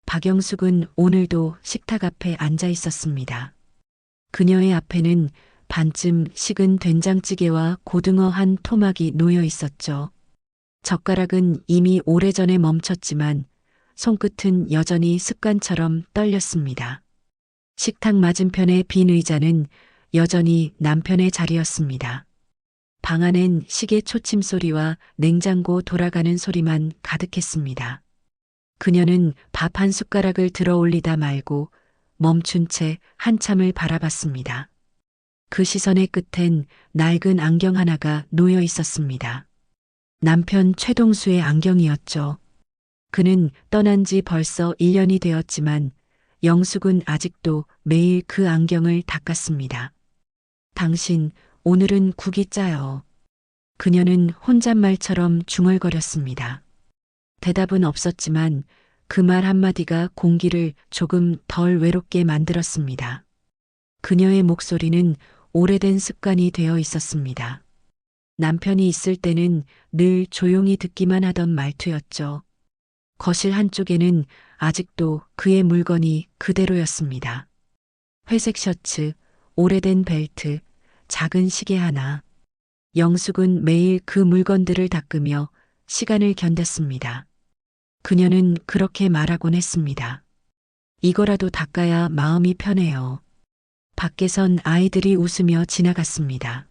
박영숙은 오늘도 식탁 앞에 앉아 있었습니다. 그녀의 앞에는 반쯤 식은 된장찌개와 고등어 한 토막이 놓여 있었죠. 젓가락은 이미 오래전에 멈췄지만 손끝은 여전히 습관처럼 떨렸습니다. 식탁 맞은편의 빈 의자는 여전히 남편의 자리였습니다. 방 안엔 시계 초침 소리와 냉장고 돌아가는 소리만 가득했습니다. 그녀는 밥 한 숟가락을 들어 올리다 말고 멈춘 채 한참을 바라봤습니다. 그 시선의 끝엔 낡은 안경 하나가 놓여 있었습니다. 남편 최동수의 안경이었죠. 그는 떠난 지 벌써 1년이 되었지만 영숙은 아직도 매일 그 안경을 닦았습니다. 당신, 오늘은 국이 짜요. 그녀는 혼잣말처럼 중얼거렸습니다. 대답은 없었지만 그 말 한마디가 공기를 조금 덜 외롭게 만들었습니다. 그녀의 목소리는 오래된 습관이 되어 있었습니다. 남편이 있을 때는 늘 조용히 듣기만 하던 말투였죠. 거실 한쪽에는 아직도 그의 물건이 그대로였습니다. 회색 셔츠, 오래된 벨트, 작은 시계 하나. 영숙은 매일 그 물건들을 닦으며 시간을 견뎠습니다. 그녀는 그렇게 말하곤 했습니다. 이거라도 닦아야 마음이 편해요. 밖에선 아이들이 웃으며 지나갔습니다.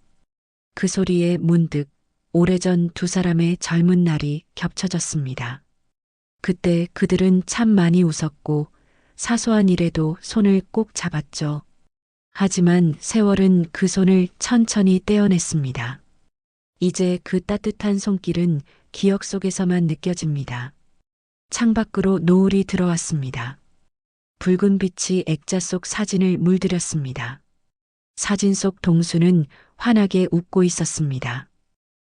그 소리에 문득 오래전 두 사람의 젊은 날이 겹쳐졌습니다. 그때 그들은 참 많이 웃었고 사소한 일에도 손을 꼭 잡았죠. 하지만 세월은 그 손을 천천히 떼어냈습니다. 이제 그 따뜻한 손길은 기억 속에서만 느껴집니다. 창밖으로 노을이 들어왔습니다. 붉은 빛이 액자 속 사진을 물들였습니다. 사진 속 동수는 환하게 웃고 있었습니다.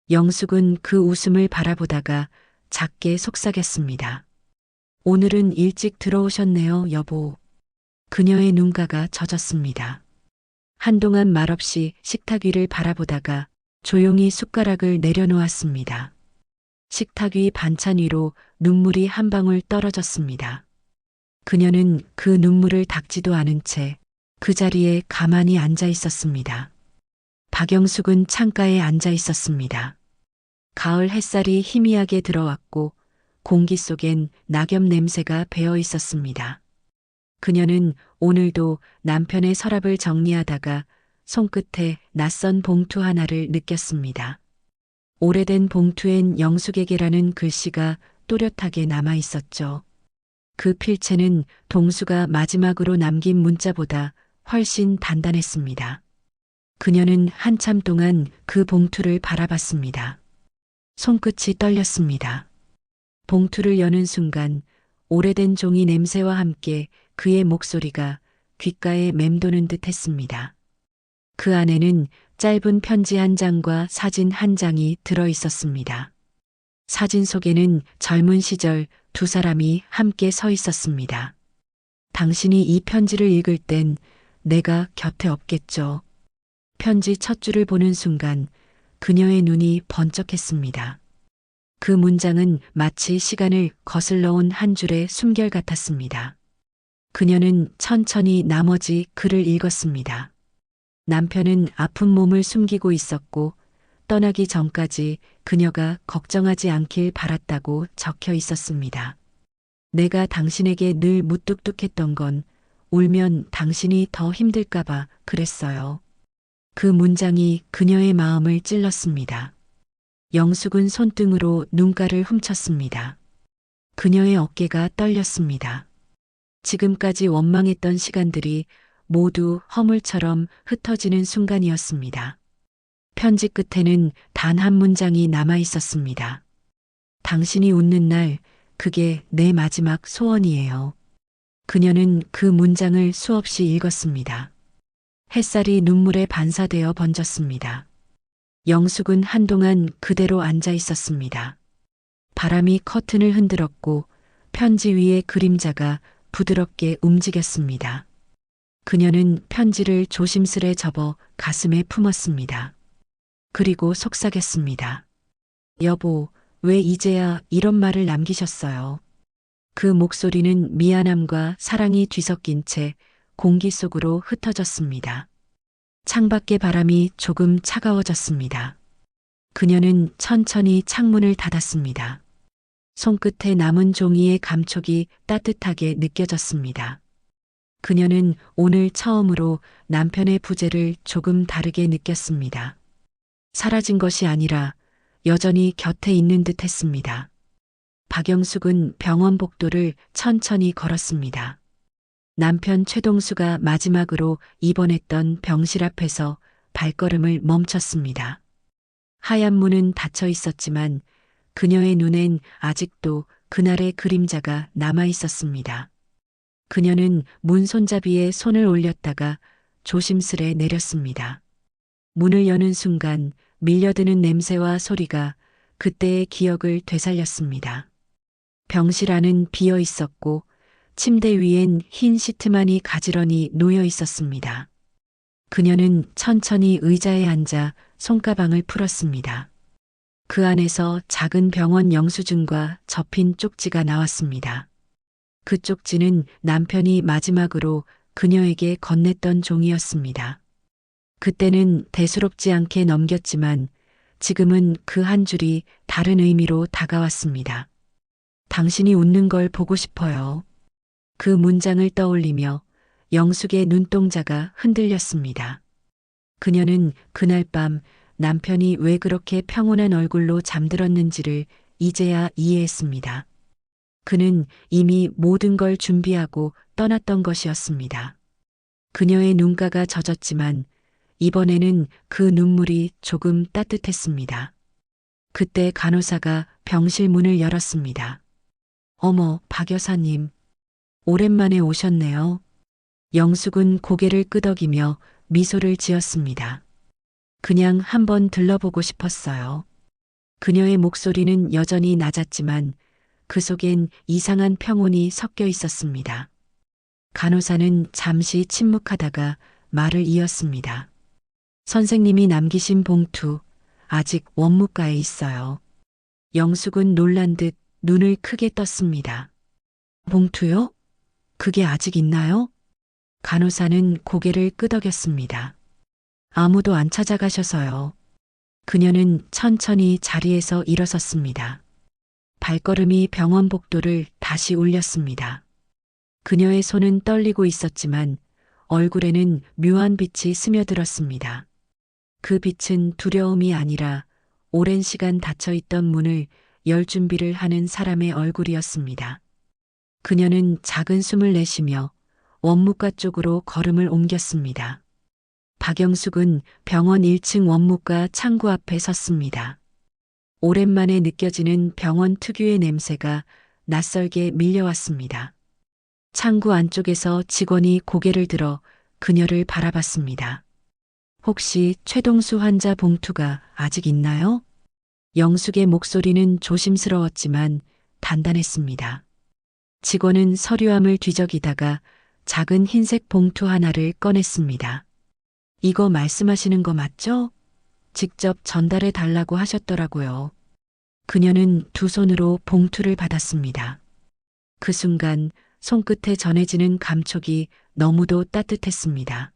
영숙은 그 웃음을 바라보다가 작게 속삭였습니다. 오늘은 일찍 들어오셨네요, 여보. 그녀의 눈가가 젖었습니다. 한동안 말없이 식탁 위를 바라보다가 조용히 숟가락을 내려놓았습니다. 식탁 위 반찬 위로 눈물이 한 방울 떨어졌습니다. 그녀는 그 눈물을 닦지도 않은 채 그 자리에 가만히 앉아 있었습니다. 박영숙은 창가에 앉아 있었습니다. 가을 햇살이 희미하게 들어왔고 공기 속엔 낙엽 냄새가 배어 있었습니다. 그녀는 오늘도 남편의 서랍을 정리하다가 손끝에 낯선 봉투 하나를 느꼈습니다. 오래된 봉투엔 영숙에게라는 글씨가 또렷하게 남아 있었죠. 그 필체는 동수가 마지막으로 남긴 문자보다 훨씬 단단했습니다. 그녀는 한참 동안 그 봉투를 바라봤습니다. 손끝이 떨렸습니다. 봉투를 여는 순간 오래된 종이 냄새와 함께 그의 목소리가 귓가에 맴도는 듯 했습니다. 그 안에는 짧은 편지 한 장과 사진 한 장이 들어 있었습니다. 사진 속에는 젊은 시절 두 사람이 함께 서 있었습니다. 당신이 이 편지를 읽을 땐 내가 곁에 없겠죠. 편지 첫 줄을 보는 순간 그녀의 눈이 번쩍했습니다. 그 문장은 마치 시간을 거슬러 온 한 줄의 숨결 같았습니다. 그녀는 천천히 나머지 글을 읽었습니다. 남편은 아픈 몸을 숨기고 있었고 떠나기 전까지 그녀가 걱정하지 않길 바랐다고 적혀 있었습니다. 내가 당신에게 늘 무뚝뚝했던 건 울면 당신이 더 힘들까봐 그랬어요. 그 문장이 그녀의 마음을 찔렀습니다. 영숙은 손등으로 눈가를 훔쳤습니다. 그녀의 어깨가 떨렸습니다. 지금까지 원망했던 시간들이 모두 허물처럼 흩어지는 순간이었습니다. 편지 끝에는 단 한 문장이 남아 있었습니다. 당신이 웃는 날, 그게 내 마지막 소원이에요. 그녀는 그 문장을 수없이 읽었습니다. 햇살이 눈물에 반사되어 번졌습니다. 영숙은 한동안 그대로 앉아 있었습니다. 바람이 커튼을 흔들었고 편지 위의 그림자가 부드럽게 움직였습니다. 그녀는 편지를 조심스레 접어 가슴에 품었습니다. 그리고 속삭였습니다. 여보, 왜 이제야 이런 말을 남기셨어요? 그 목소리는 미안함과 사랑이 뒤섞인 채 공기 속으로 흩어졌습니다. 창밖의 바람이 조금 차가워졌습니다. 그녀는 천천히 창문을 닫았습니다. 손끝에 남은 종이의 감촉이 따뜻하게 느껴졌습니다. 그녀는 오늘 처음으로 남편의 부재를 조금 다르게 느꼈습니다. 사라진 것이 아니라 여전히 곁에 있는 듯 했습니다. 박영숙은 병원 복도를 천천히 걸었습니다. 남편 최동수가 마지막으로 입원했던 병실 앞에서 발걸음을 멈췄습니다. 하얀 문은 닫혀 있었지만 그녀의 눈엔 아직도 그날의 그림자가 남아 있었습니다. 그녀는 문 손잡이에 손을 올렸다가 조심스레 내렸습니다. 문을 여는 순간 밀려드는 냄새와 소리가 그때의 기억을 되살렸습니다. 병실 안은 비어 있었고 침대 위엔 흰 시트만이 가지런히 놓여 있었습니다. 그녀는 천천히 의자에 앉아 손가방을 풀었습니다. 그 안에서 작은 병원 영수증과 접힌 쪽지가 나왔습니다. 그 쪽지는 남편이 마지막으로 그녀에게 건넸던 종이었습니다. 그때는 대수롭지 않게 넘겼지만 지금은 그 한 줄이 다른 의미로 다가왔습니다. 당신이 웃는 걸 보고 싶어요. 그 문장을 떠올리며 영숙의 눈동자가 흔들렸습니다. 그녀는 그날 밤 남편이 왜 그렇게 평온한 얼굴로 잠들었는지를 이제야 이해했습니다. 그는 이미 모든 걸 준비하고 떠났던 것이었습니다. 그녀의 눈가가 젖었지만 이번에는 그 눈물이 조금 따뜻했습니다. 그때 간호사가 병실 문을 열었습니다. 어머, 박 여사님. 오랜만에 오셨네요. 영숙은 고개를 끄덕이며 미소를 지었습니다. 그냥 한번 들러보고 싶었어요. 그녀의 목소리는 여전히 낮았지만 그 속엔 이상한 평온이 섞여 있었습니다. 간호사는 잠시 침묵하다가 말을 이었습니다. 선생님이 남기신 봉투, 아직 원무과에 있어요. 영숙은 놀란 듯 눈을 크게 떴습니다. 봉투요? 그게 아직 있나요? 간호사는 고개를 끄덕였습니다. 아무도 안 찾아가셔서요. 그녀는 천천히 자리에서 일어섰습니다. 발걸음이 병원 복도를 다시 올렸습니다. 그녀의 손은 떨리고 있었지만 얼굴에는 묘한 빛이 스며들었습니다. 그 빛은 두려움이 아니라 오랜 시간 닫혀있던 문을 열 준비를 하는 사람의 얼굴이었습니다. 그녀는 작은 숨을 내쉬며 원무과 쪽으로 걸음을 옮겼습니다. 박영숙은 병원 1층 원무과 창구 앞에 섰습니다. 오랜만에 느껴지는 병원 특유의 냄새가 낯설게 밀려왔습니다. 창구 안쪽에서 직원이 고개를 들어 그녀를 바라봤습니다. 혹시 최동수 환자 봉투가 아직 있나요? 영숙의 목소리는 조심스러웠지만 단단했습니다. 직원은 서류함을 뒤적이다가 작은 흰색 봉투 하나를 꺼냈습니다. 이거 말씀하시는 거 맞죠? 직접 전달해 달라고 하셨더라고요. 그녀는 두 손으로 봉투를 받았습니다. 그 순간 손끝에 전해지는 감촉이 너무도 따뜻했습니다.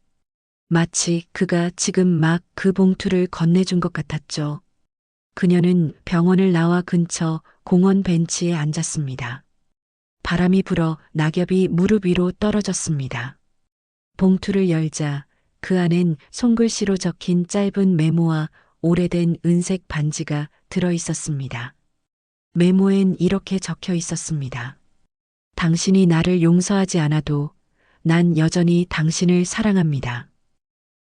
마치 그가 지금 막 그 봉투를 건네준 것 같았죠. 그녀는 병원을 나와 근처 공원 벤치에 앉았습니다. 바람이 불어 낙엽이 무릎 위로 떨어졌습니다. 봉투를 열자 그 안엔 손글씨로 적힌 짧은 메모와 오래된 은색 반지가 들어 있었습니다. 메모엔 이렇게 적혀 있었습니다. 당신이 나를 용서하지 않아도 난 여전히 당신을 사랑합니다.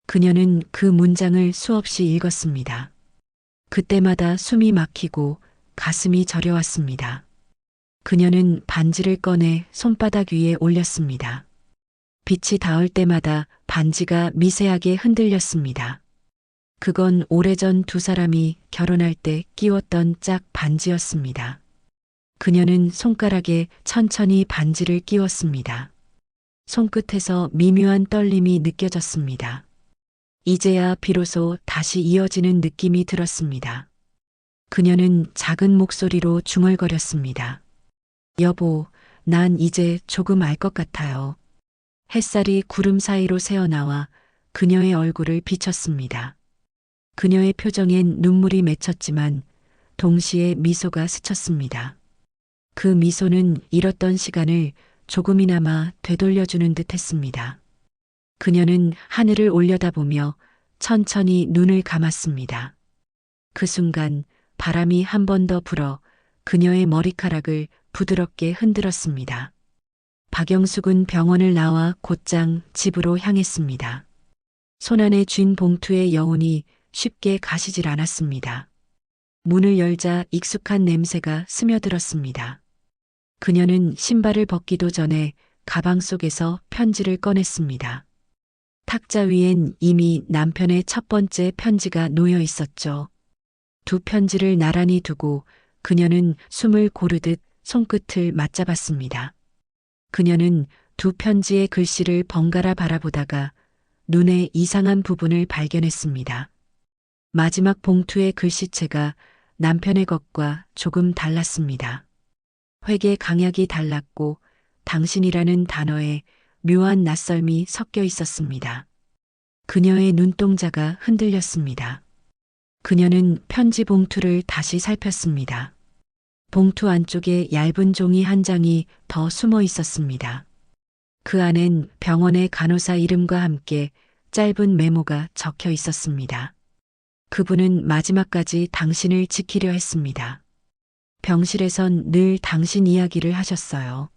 그녀는 그 문장을 수없이 읽었습니다. 그때마다 숨이 막히고 가슴이 저려왔습니다. 그녀는 반지를 꺼내 손바닥 위에 올렸습니다. 빛이 닿을 때마다 반지가 미세하게 흔들렸습니다. 그건 오래전 두 사람이 결혼할 때 끼웠던 짝 반지였습니다. 그녀는 손가락에 천천히 반지를 끼웠습니다. 손끝에서 미묘한 떨림이 느껴졌습니다. 이제야 비로소 다시 이어지는 느낌이 들었습니다. 그녀는 작은 목소리로 중얼거렸습니다. 여보, 난 이제 조금 알 것 같아요. 햇살이 구름 사이로 새어나와 그녀의 얼굴을 비쳤습니다. 그녀의 표정엔 눈물이 맺혔지만 동시에 미소가 스쳤습니다. 그 미소는 잃었던 시간을 조금이나마 되돌려주는 듯 했습니다. 그녀는 하늘을 올려다보며 천천히 눈을 감았습니다. 그 순간 바람이 한 번 더 불어 그녀의 머리카락을 부드럽게 흔들었습니다. 박영숙은 병원을 나와 곧장 집으로 향했습니다. 손안에 쥔 봉투의 여운이 쉽게 가시질 않았습니다. 문을 열자 익숙한 냄새가 스며들었습니다. 그녀는 신발을 벗기도 전에 가방 속에서 편지를 꺼냈습니다. 탁자 위엔 이미 남편의 첫 번째 편지가 놓여 있었죠. 두 편지를 나란히 두고 그녀는 숨을 고르듯 손끝을 맞잡았습니다. 그녀는 두 편지의 글씨를 번갈아 바라보다가 눈에 이상한 부분을 발견했습니다. 마지막 봉투의 글씨체가 남편의 것과 조금 달랐습니다. 회계 강약이 달랐고 당신이라는 단어에 묘한 낯설미 섞여 있었습니다. 그녀의 눈동자가 흔들렸습니다. 그녀는 편지 봉투를 다시 살폈습니다. 봉투 안쪽에 얇은 종이 한 장이 더 숨어 있었습니다. 그 안엔 병원의 간호사 이름과 함께 짧은 메모가 적혀 있었습니다. 그분은 마지막까지 당신을 지키려 했습니다. 병실에선 늘 당신 이야기를 하셨어요.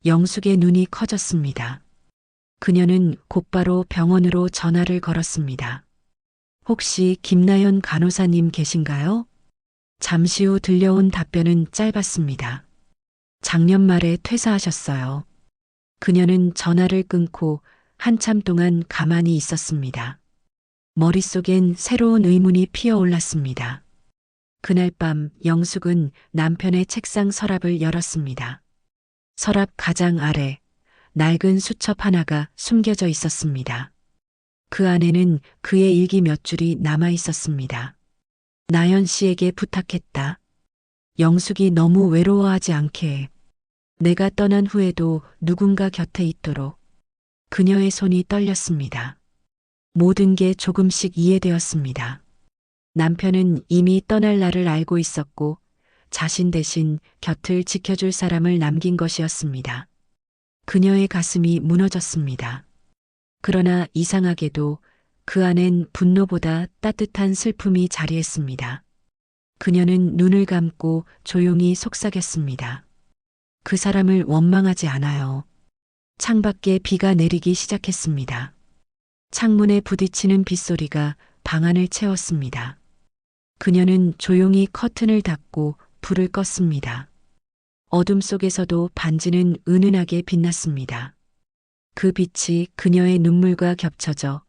영숙의 눈이 커졌습니다. 그녀는 곧바로 병원으로 전화를 걸었습니다. 혹시 김나연 간호사님 계신가요? 잠시 후 들려온 답변은 짧았습니다. 작년 말에 퇴사하셨어요. 그녀는 전화를 끊고 한참 동안 가만히 있었습니다. 머릿속엔 새로운 의문이 피어올랐습니다. 그날 밤 영숙은 남편의 책상 서랍을 열었습니다. 서랍 가장 아래 낡은 수첩 하나가 숨겨져 있었습니다. 그 안에는 그의 일기 몇 줄이 남아 있었습니다. 나연 씨에게 부탁했다. 영숙이 너무 외로워하지 않게. 내가 떠난 후에도 누군가 곁에 있도록. 그녀의 손이 떨렸습니다. 모든 게 조금씩 이해되었습니다. 남편은 이미 떠날 날을 알고 있었고 자신 대신 곁을 지켜줄 사람을 남긴 것이었습니다. 그녀의 가슴이 무너졌습니다. 그러나 이상하게도 그 안엔 분노보다 따뜻한 슬픔이 자리했습니다. 그녀는 눈을 감고 조용히 속삭였습니다. 그 사람을 원망하지 않아요. 창밖에 비가 내리기 시작했습니다. 창문에 부딪히는 빗소리가 방안을 채웠습니다. 그녀는 조용히 커튼을 닫고 불을 껐습니다. 어둠 속에서도 반지는 은은하게 빛났습니다. 그 빛이 그녀의 눈물과 겹쳐져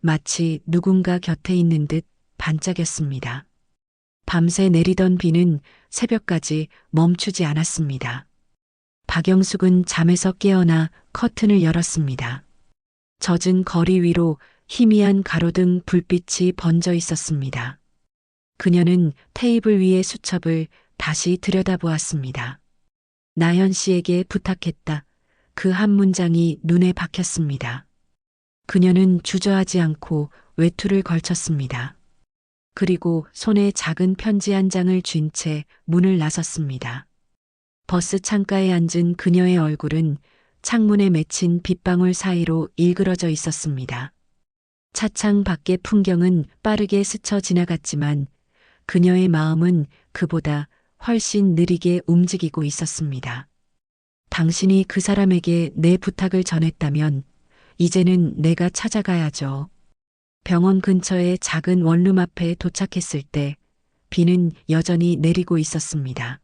마치 누군가 곁에 있는 듯 반짝였습니다. 밤새 내리던 비는 새벽까지 멈추지 않았습니다. 박영숙은 잠에서 깨어나 커튼을 열었습니다. 젖은 거리 위로 희미한 가로등 불빛이 번져 있었습니다. 그녀는 테이블 위의 수첩을 다시 들여다보았습니다. 나연 씨에게 부탁했다. 그 한 문장이 눈에 박혔습니다. 그녀는 주저하지 않고 외투를 걸쳤습니다. 그리고 손에 작은 편지 한 장을 쥔 채 문을 나섰습니다. 버스 창가에 앉은 그녀의 얼굴은 창문에 맺힌 빗방울 사이로 일그러져 있었습니다. 차창 밖의 풍경은 빠르게 스쳐 지나갔지만 그녀의 마음은 그보다 훨씬 느리게 움직이고 있었습니다. 당신이 그 사람에게 내 부탁을 전했다면 이제는 내가 찾아가야죠. 병원 근처의 작은 원룸 앞에 도착했을 때 비는 여전히 내리고 있었습니다.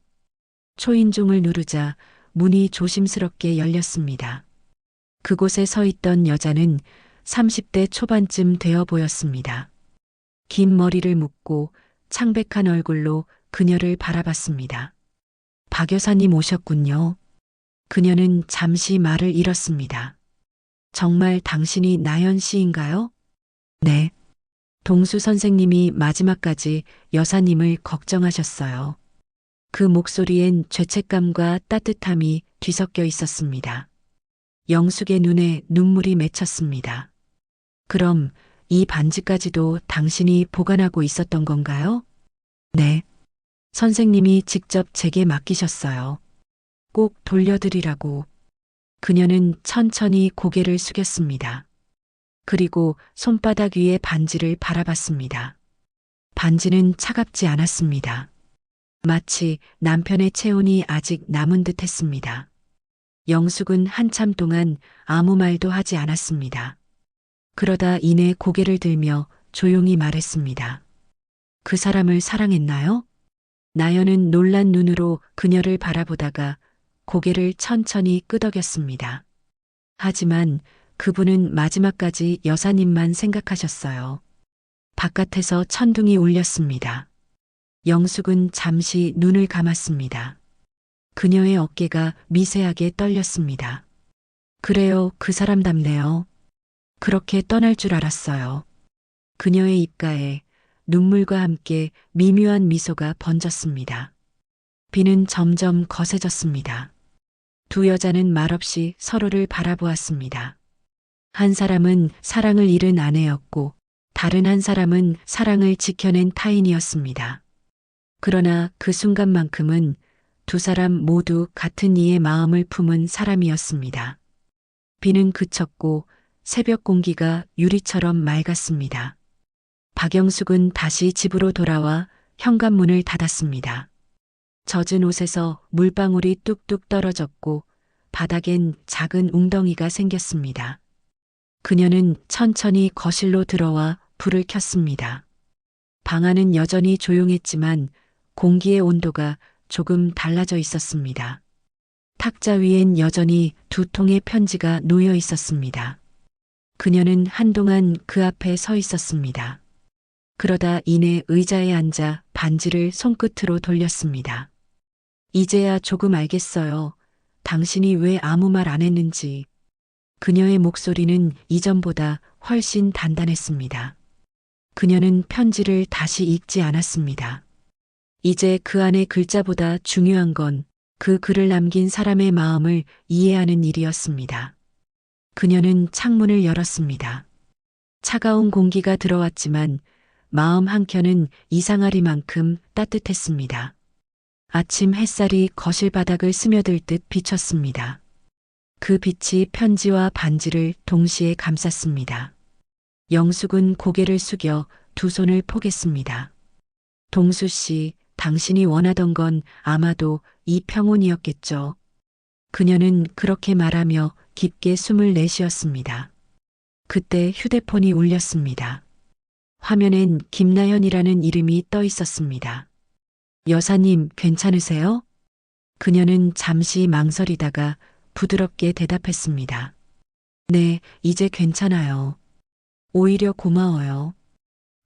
초인종을 누르자 문이 조심스럽게 열렸습니다. 그곳에 서 있던 여자는 30대 초반쯤 되어 보였습니다. 긴 머리를 묶고 창백한 얼굴로 그녀를 바라봤습니다. 박 여사님 오셨군요. 그녀는 잠시 말을 잃었습니다. 정말 당신이 나연 씨인가요? 네. 동수 선생님이 마지막까지 여사님을 걱정하셨어요. 그 목소리엔 죄책감과 따뜻함이 뒤섞여 있었습니다. 영숙의 눈에 눈물이 맺혔습니다. 그럼 이 반지까지도 당신이 보관하고 있었던 건가요? 네. 선생님이 직접 제게 맡기셨어요. 꼭 돌려드리라고. 그녀는 천천히 고개를 숙였습니다. 그리고 손바닥 위에 반지를 바라봤습니다. 반지는 차갑지 않았습니다. 마치 남편의 체온이 아직 남은 듯 했습니다. 영숙은 한참 동안 아무 말도 하지 않았습니다. 그러다 이내 고개를 들며 조용히 말했습니다. 그 사람을 사랑했나요? 나연은 놀란 눈으로 그녀를 바라보다가 고개를 천천히 끄덕였습니다. 하지만 그분은 마지막까지 여사님만 생각하셨어요. 바깥에서 천둥이 울렸습니다. 영숙은 잠시 눈을 감았습니다. 그녀의 어깨가 미세하게 떨렸습니다. 그래요, 그 사람답네요. 그렇게 떠날 줄 알았어요. 그녀의 입가에 눈물과 함께 미묘한 미소가 번졌습니다. 비는 점점 거세졌습니다. 두 여자는 말없이 서로를 바라보았습니다. 한 사람은 사랑을 잃은 아내였고 다른 한 사람은 사랑을 지켜낸 타인이었습니다. 그러나 그 순간만큼은 두 사람 모두 같은 이의 마음을 품은 사람이었습니다. 비는 그쳤고 새벽 공기가 유리처럼 맑았습니다. 박영숙은 다시 집으로 돌아와 현관문을 닫았습니다. 젖은 옷에서 물방울이 뚝뚝 떨어졌고 바닥엔 작은 웅덩이가 생겼습니다. 그녀는 천천히 거실로 들어와 불을 켰습니다. 방 안은 여전히 조용했지만 공기의 온도가 조금 달라져 있었습니다. 탁자 위엔 여전히 두 통의 편지가 놓여 있었습니다. 그녀는 한동안 그 앞에 서 있었습니다. 그러다 이내 의자에 앉아 반지를 손끝으로 돌렸습니다. 이제야 조금 알겠어요. 당신이 왜 아무 말 안 했는지. 그녀의 목소리는 이전보다 훨씬 단단했습니다. 그녀는 편지를 다시 읽지 않았습니다. 이제 그 안의 글자보다 중요한 건 그 글을 남긴 사람의 마음을 이해하는 일이었습니다. 그녀는 창문을 열었습니다. 차가운 공기가 들어왔지만 마음 한켠은 이상하리만큼 따뜻했습니다. 아침 햇살이 거실 바닥을 스며들 듯 비쳤습니다. 그 빛이 편지와 반지를 동시에 감쌌습니다. 영숙은 고개를 숙여 두 손을 포겠습니다. 동수 씨, 당신이 원하던 건 아마도 이 평온이었겠죠. 그녀는 그렇게 말하며 깊게 숨을 내쉬었습니다. 그때 휴대폰이 울렸습니다. 화면엔 김나연이라는 이름이 떠 있었습니다. 여사님, 괜찮으세요? 그녀는 잠시 망설이다가 부드럽게 대답했습니다. 네, 이제 괜찮아요. 오히려 고마워요.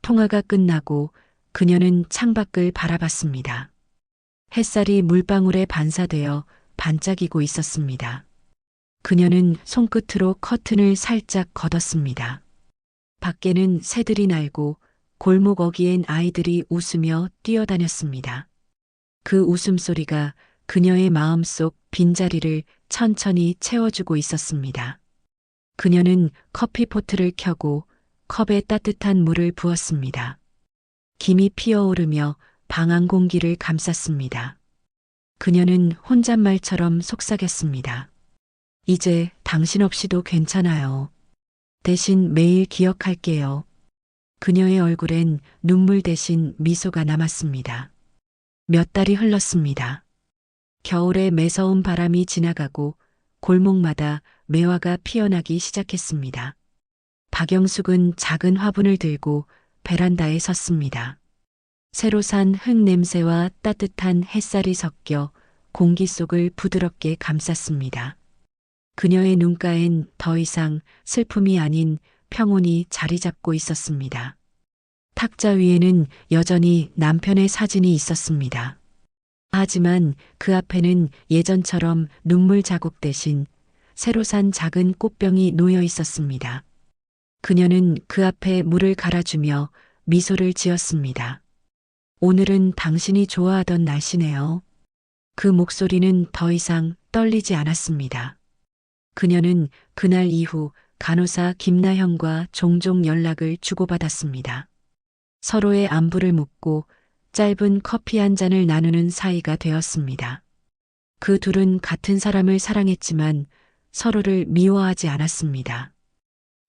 통화가 끝나고 그녀는 창밖을 바라봤습니다. 햇살이 물방울에 반사되어 반짝이고 있었습니다. 그녀는 손끝으로 커튼을 살짝 걷었습니다. 밖에는 새들이 날고 골목 어귀엔 아이들이 웃으며 뛰어다녔습니다. 그 웃음소리가 그녀의 마음속 빈자리를 천천히 채워주고 있었습니다. 그녀는 커피포트를 켜고 컵에 따뜻한 물을 부었습니다. 김이 피어오르며 방 안 공기를 감쌌습니다. 그녀는 혼잣말처럼 속삭였습니다. 이제 당신 없이도 괜찮아요. 대신 매일 기억할게요. 그녀의 얼굴엔 눈물 대신 미소가 남았습니다. 몇 달이 흘렀습니다. 겨울에 매서운 바람이 지나가고 골목마다 매화가 피어나기 시작했습니다. 박영숙은 작은 화분을 들고 베란다에 섰습니다. 새로 산 흙 냄새와 따뜻한 햇살이 섞여 공기 속을 부드럽게 감쌌습니다. 그녀의 눈가엔 더 이상 슬픔이 아닌 평온이 자리 잡고 있었습니다. 탁자 위에는 여전히 남편의 사진이 있었습니다. 하지만 그 앞에는 예전처럼 눈물 자국 대신 새로 산 작은 꽃병이 놓여 있었습니다. 그녀는 그 앞에 물을 갈아주며 미소를 지었습니다. 오늘은 당신이 좋아하던 날씨네요. 그 목소리는 더 이상 떨리지 않았습니다. 그녀는 그날 이후 간호사 김나형과 종종 연락을 주고받았습니다. 서로의 안부를 묻고 짧은 커피 한 잔을 나누는 사이가 되었습니다. 그 둘은 같은 사람을 사랑했지만 서로를 미워하지 않았습니다.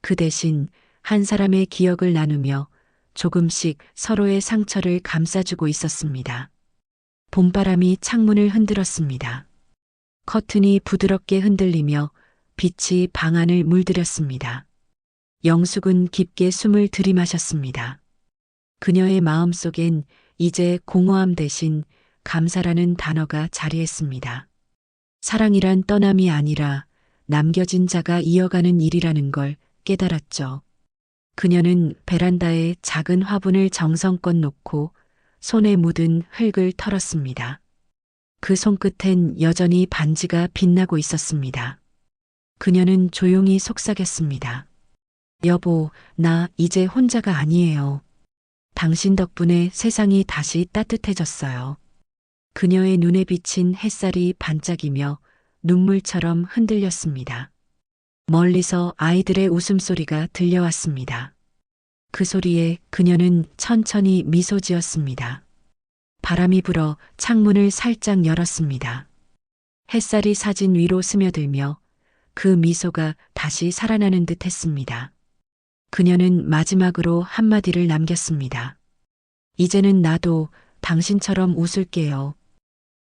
그 대신 한 사람의 기억을 나누며 조금씩 서로의 상처를 감싸주고 있었습니다. 봄바람이 창문을 흔들었습니다. 커튼이 부드럽게 흔들리며 빛이 방 안을 물들였습니다. 영숙은 깊게 숨을 들이마셨습니다. 그녀의 마음속엔 이제 공허함 대신 감사라는 단어가 자리했습니다. 사랑이란 떠남이 아니라 남겨진 자가 이어가는 일이라는 걸 깨달았죠. 그녀는 베란다에 작은 화분을 정성껏 놓고 손에 묻은 흙을 털었습니다. 그 손끝엔 여전히 반지가 빛나고 있었습니다. 그녀는 조용히 속삭였습니다. 여보, 나 이제 혼자가 아니에요. 당신 덕분에 세상이 다시 따뜻해졌어요. 그녀의 눈에 비친 햇살이 반짝이며 눈물처럼 흔들렸습니다. 멀리서 아이들의 웃음소리가 들려왔습니다. 그 소리에 그녀는 천천히 미소 지었습니다. 바람이 불어 창문을 살짝 열었습니다. 햇살이 사진 위로 스며들며 그 미소가 다시 살아나는 듯 했습니다. 그녀는 마지막으로 한마디를 남겼습니다. 이제는 나도 당신처럼 웃을게요.